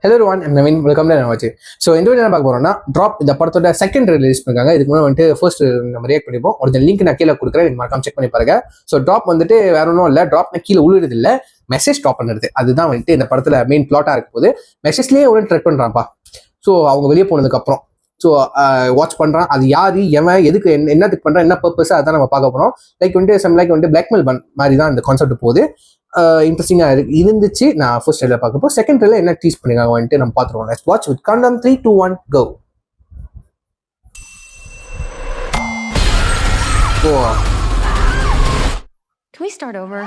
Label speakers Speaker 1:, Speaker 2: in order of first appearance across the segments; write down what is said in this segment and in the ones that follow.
Speaker 1: Hello one Naveen welcome வச்சு. So இந்த video என்ன பார்க்க போறோம்னா ட்ராப் இந்த படத்தோட செகண்ட் ரிலீஸ் பண்ணிருக்காங்க. இதுக்கு முன்னாடி வந்துட்டு ஃபர்ஸ்ட் நம்ம ரியாக்ட் பண்ணிப்போம். ஒரு லிங்க் நான் கீழே கொடுக்குறேன், நீங்க மறக்காம செக் பண்ணி பாருங்க. ஸோ ட்ராப் வந்துட்டு வேற ஒன்றும் இல்லை, ட்ராப்னா கீழே உழுறது இல்லை, மெசேஜ் ட்ராப் பண்ணுறது. அதுதான் வந்துட்டு இந்த படத்துல மெயின் பிளாட்டா இருக்கும் போது மெசேஜ்லேயே ஒன்று ட்ரெட் பண்றான்ப்பா. ஸோ அவங்க வெளியே போனதுக்கு அப்புறம் ஸோ வாட்ச் பண்றான். அது யாரு எவன் எதுக்கு என்னத்துக்கு பண்றான், என்ன பர்பஸ், அதான் நம்ம பார்க்க போறோம். லைக் வந்துட்டு பிளாக்மெயில் மாதிரி தான் இந்த கான்செப்ட் போகுது. இன்ட்ரெஸ்டிங்கா இருந்துச்சு. நான் ஃபர்ஸ்ட் ட்ரெயிலர் பார்க்கப்போ செகண்ட் ட்ரெயிலர் என்ன டீஸ் பண்ணிருக்காங்க வந்துட்டு நம்ம பார்த்துருவோம். Let's watch with countdown 3 2 1 go.
Speaker 2: Can we start over?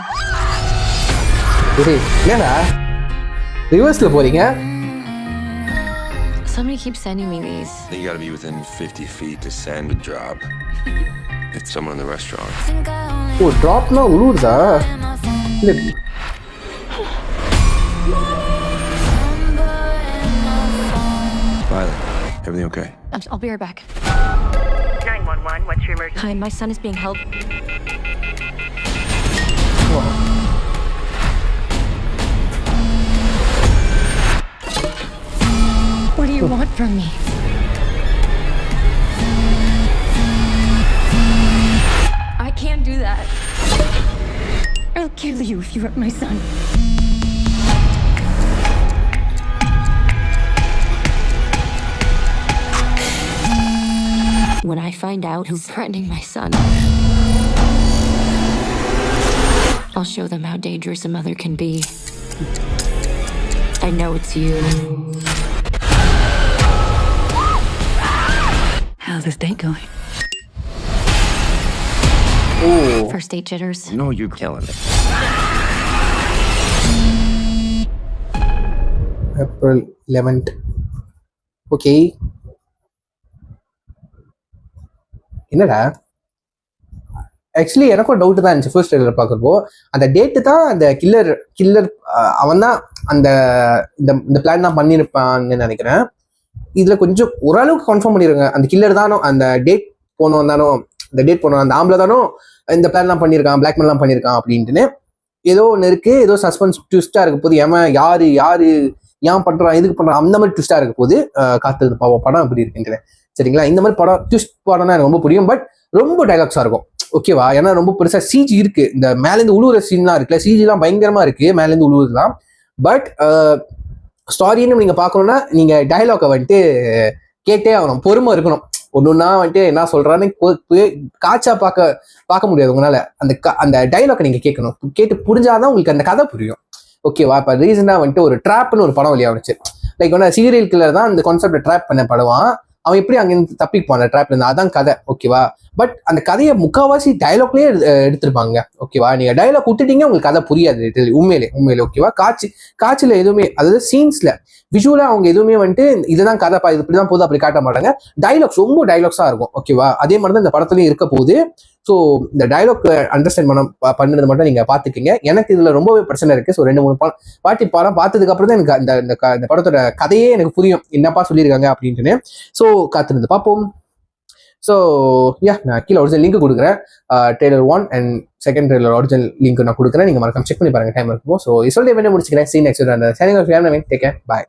Speaker 1: என்னடா ரிவர்ஸ்ல போறீங்க?
Speaker 2: Somebody keeps sending me these.
Speaker 3: You gotta be within 50 feet to send a drop. It's someone in the restaurant.
Speaker 1: Oh, drop na ulurda.
Speaker 3: Violet, everything okay?
Speaker 2: I'll be right back.
Speaker 4: 911, what's your emergency?
Speaker 2: Hi, my son is being held. What do you want from me? I can't do that. I'll kill you if you hurt my son. When I find out who's threatening my son, I'll show them how dangerous a mother can be. I know it's you. How's this date going?
Speaker 1: Oh.
Speaker 2: First date jitters.
Speaker 3: No, you're killing it.
Speaker 1: April 11th. Okay. என்னடா actually எனக்கும் doubt தான் இருந்துச்சு first trailer பார்க்குறப்போ. அந்த date தான் அந்த killer அவன் தான் அந்த இந்த பிளான் தான் பண்ணியிருப்பான்னு நினைக்கிறேன். இதுல கொஞ்சம் ஓரளவுக்கு கன்ஃபார்ம் பண்ணிடுங்க, அந்த கில்லர் தானோ, அந்த டேட் போனோம் தானோ, அந்த டேட் போனோம் அந்த ஆம்பளை தானோ இந்த பிளான்லாம் பண்ணியிருக்கான், பிளாக்மெயிலாம் பண்ணியிருக்கான் அப்படின்ட்டுன்னு ஏதோ ஒன்று இருக்கு. ஏதோ சஸ்பென்ஸ் ட்விஸ்டா இருக்க போது, யாரு ஏன் பண்றான், எதுக்கு பண்றான், அந்த மாதிரி ட்விஸ்டா இருக்க போது காத்து பாவம் படம் அப்படி இருக்குன்றேன். சரிங்களா, இந்த மாதிரி படம் ட்விஸ்ட் படம்னா எனக்கு ரொம்ப பிடிக்கும். பட் ரொம்ப டைலாக்ஸா இருக்கும், ஓகேவா? ஏன்னா ரொம்ப பெருசா சிஜி இருக்கு, இந்த மேலேருந்து உழுவுற சீன்லாம் இருக்குல்ல, சிஜிலாம் பயங்கரமா இருக்கு மேலேருந்து உழுவுறதுலாம். பட் ஸ்டாரின்னு நீங்க பார்க்கணும்னா நீங்க டைலாக்கை வந்துட்டு கேட்டே ஆகணும், பொறுமை இருக்கணும். ஒன்னொன்னா வந்துட்டு என்ன சொல்றான்னு காட்சா பார்க்க முடியாது உங்களால. அந்த டைலாக்கை நீங்க கேட்கணும், கேட்டு புரிஞ்சாதான் உங்களுக்கு அந்த கதை புரியும், ஓகேவா? இப்போ ரீசெண்டா வந்துட்டு ஒரு ட்ராப்னு ஒரு படம் வெளியாகிச்சு. லைக் வந்து சீரியல் கில்லர் தான் அந்த கான்செப்டை ட்ராப் பண்ண படுவான், அவன் எப்படி அங்கிருந்து தப்பிப்பான் ட்ராப்ல இருந்து, அதான் கதை, ஓகேவா? பட் அந்த கதையை முக்கால்வாசி டைலாக்லயே எடுத்திருப்பாங்க, ஓகேவா? நீங்க டைலாக் விட்டுட்டீங்க உங்களுக்கு கதை புரியாது உண்மையிலே, ஓகேவா? காட்சியில எதுவுமே, அதாவது சீன்ஸ்ல விஷுவலா அவங்க எதுவுமே வந்துட்டு இதுதான் கதை, இது இப்படிதான் போதும் அப்படி காட்ட மாட்டாங்க. டைலாக்ஸ் ரொம்ப டைலாக்ஸா இருக்கும், ஓகேவா? அதே மாதிரி தான் இந்த படத்துலயும் இருக்க போகுது. ஸோ இந்த டைலாக் அண்டர்ஸ்டாண்ட் பண்ணுறது மட்டும் நீங்க பாத்துக்கீங்க. எனக்கு இதுல ரொம்பவே பிரச்சனை இருக்கு. ஸோ 2-3 பாட்டி படம் பார்த்ததுக்கு அப்புறம் தான் எனக்கு இந்த படத்தோட கதையே எனக்கு புரியும், என்னப்பா சொல்லியிருக்காங்க அப்படின்ட்டு. ஸோ காத்திருந்து பார்ப்போம். ஸோ நான் கீழே ஒரிஜினல் லிங்க் கொடுக்குறேன், trailer 1 and second trailer original link நான் கொடுக்குறேன், நீங்க மறக்காம செக் பண்ணி பாருங்க டைம் இருக்கும். ஸோ சொல்லிட்டு முடிச்சுக்கிறேன். சீ நெக்ஸ்ட் டேக் கேர், பாய்.